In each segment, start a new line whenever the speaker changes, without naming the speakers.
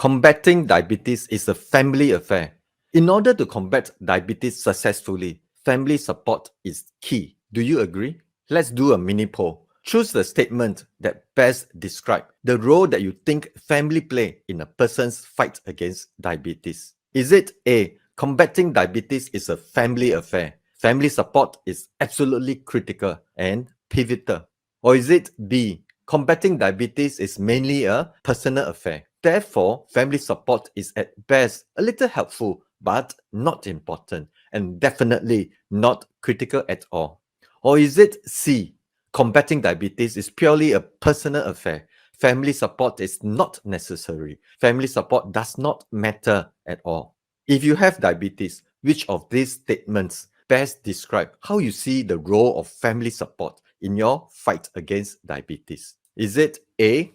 Combating diabetes is a family affair. In order to combat diabetes successfully, family support is key. Do you agree? Let's do a mini poll. Choose the statement that best describes the role that you think family play in a person's fight against diabetes. Is it A, combating diabetes is a family affair? Family support is absolutely critical and pivotal. Or is it B, combating diabetes is mainly a personal affair? Therefore, family support is at best a little helpful, but not important, and definitely not critical at all. Or is it C, combating diabetes is purely a personal affair? Family support is not necessary. Family support does not matter at all. If you have diabetes, which of these statements best describe how you see the role of family support in your fight against diabetes? Is it A,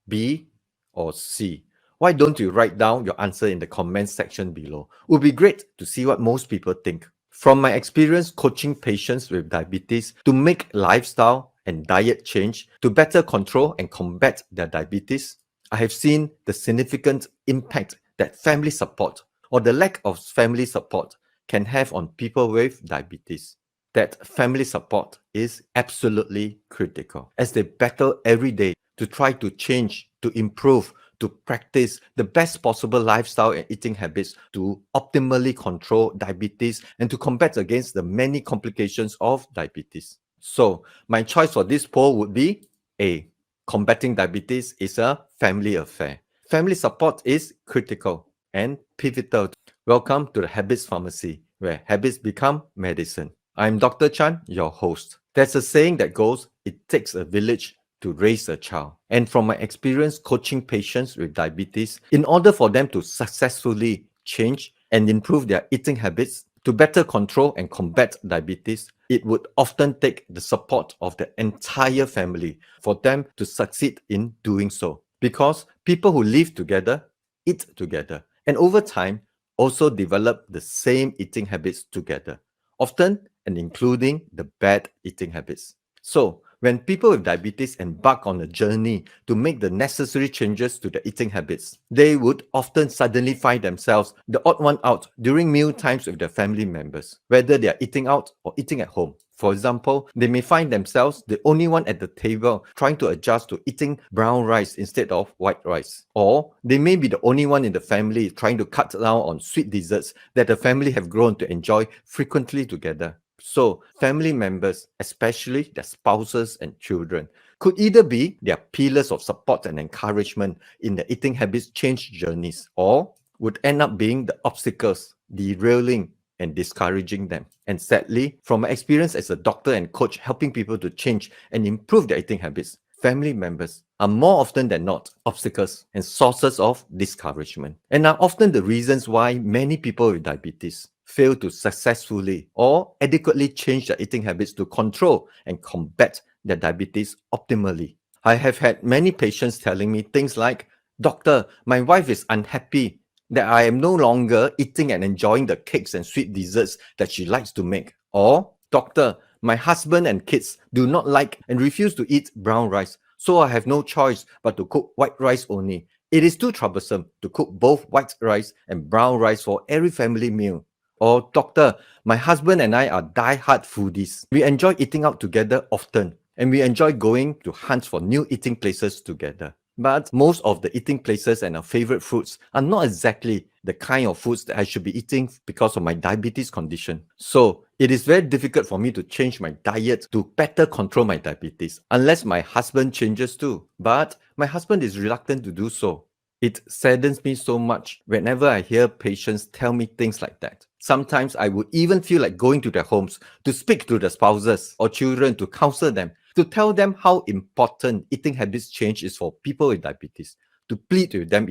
B, or C? Why don't you write down your answer in the comments section below? It would be great to see what most people think. From my experience coaching patients with diabetes to make lifestyle and diet change to better control and combat their diabetes, I have seen the significant impact that family support or the lack of family support can have on people with diabetes. That family support is absolutely critical as they battle every day to try to change, to improve, to practice the best possible lifestyle and eating habits to optimally control diabetes and to combat against the many complications of diabetes. So, my choice for this poll would be A. Combating diabetes is a family affair. Family support is critical and pivotal. Welcome to the Habits Pharmacy, where habits become medicine. I'm Dr. Chan, your host. There's a saying that goes, it takes a village to raise a child. And from my experience coaching patients with diabetes, in order for them to successfully change and improve their eating habits to better control and combat diabetes, it would often take the support of the entire family for them to succeed in doing so. Because people who live together, eat together, and over time also develop the same eating habits together, often and including the bad eating habits. So, when people with diabetes embark on a journey to make the necessary changes to their eating habits, they would often suddenly find themselves the odd one out during meal times with their family members, whether they are eating out or eating at home. For example, they may find themselves the only one at the table trying to adjust to eating brown rice instead of white rice. Or they may be the only one in the family trying to cut down on sweet desserts that the family have grown to enjoy frequently together. So, family members, especially their spouses and children, could either be their pillars of support and encouragement in their eating habits change journeys, or would end up being the obstacles, derailing and discouraging them. And sadly, from my experience as a doctor and coach helping people to change and improve their eating habits, family members are more often than not obstacles and sources of discouragement, and are often the reasons why many people with diabetes fail to successfully or adequately change their eating habits to control and combat their diabetes optimally. I have had many patients telling me things like, "Doctor, my wife is unhappy that I am no longer eating and enjoying the cakes and sweet desserts that she likes to make." Or, "Doctor, my husband and kids do not like and refuse to eat brown rice, so I have no choice but to cook white rice only. It is too troublesome to cook both white rice and brown rice for every family meal." Or, "Doctor, my husband and I are die-hard foodies. We enjoy eating out together often, and we enjoy going to hunt for new eating places together. But most of the eating places and our favorite foods are not exactly the kind of foods that I should be eating because of my diabetes condition. So it is very difficult for me to change my diet to better control my diabetes, unless my husband changes too. But my husband is reluctant to do so." It saddens me so much whenever I hear patients tell me things like that. Sometimes I would even feel like going to their homes to speak to the spouses or children to counsel them, to tell them how important eating habits change is for people with diabetes, to plead with them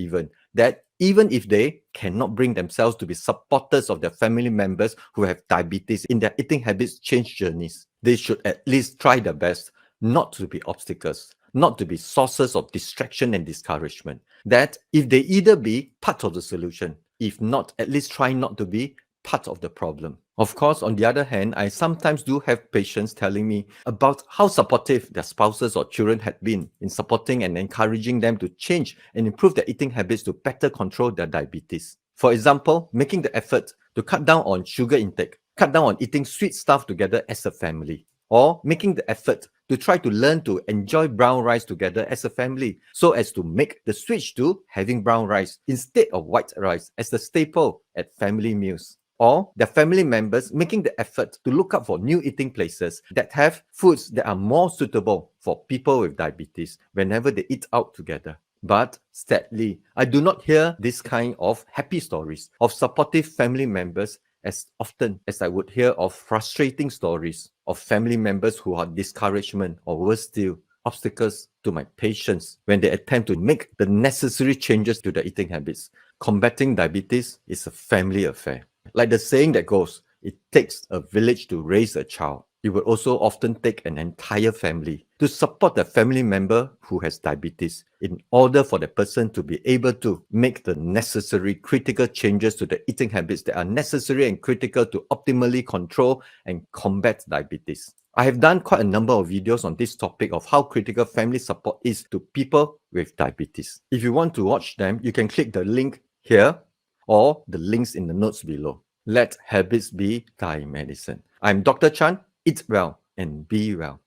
that even if they cannot bring themselves to be supporters of their family members who have diabetes in their eating habits change journeys, they should at least try their best not to be obstacles, not to be sources of distraction and discouragement. That if they either be part of the solution, if not, at least try not to be part of the problem. Of course, on the other hand, I sometimes do have patients telling me about how supportive their spouses or children had been in supporting and encouraging them to change and improve their eating habits to better control their diabetes. For example, making the effort to cut down on sugar intake, cut down on eating sweet stuff together as a family, or making the effort to try to learn to enjoy brown rice together as a family so as to make the switch to having brown rice instead of white rice as the staple at family meals, or their family members making the effort to look up for new eating places that have foods that are more suitable for people with diabetes whenever they eat out together. But sadly, I do not hear this kind of happy stories of supportive family members as often as I would hear of frustrating stories of family members who are discouragement or worse still, obstacles to my patients when they attempt to make the necessary changes to their eating habits. Combating diabetes is a family affair. Like the saying that goes, it takes a village to raise a child. It will also often take an entire family to support the family member who has diabetes in order for the person to be able to make the necessary critical changes to the eating habits that are necessary and critical to optimally control and combat diabetes. I have done quite a number of videos on this topic of how critical family support is to people with diabetes. If you want to watch them, you can click the link here or the links in the notes below. Let habits be thy medicine. I'm Dr. Chan. Eat well and be well.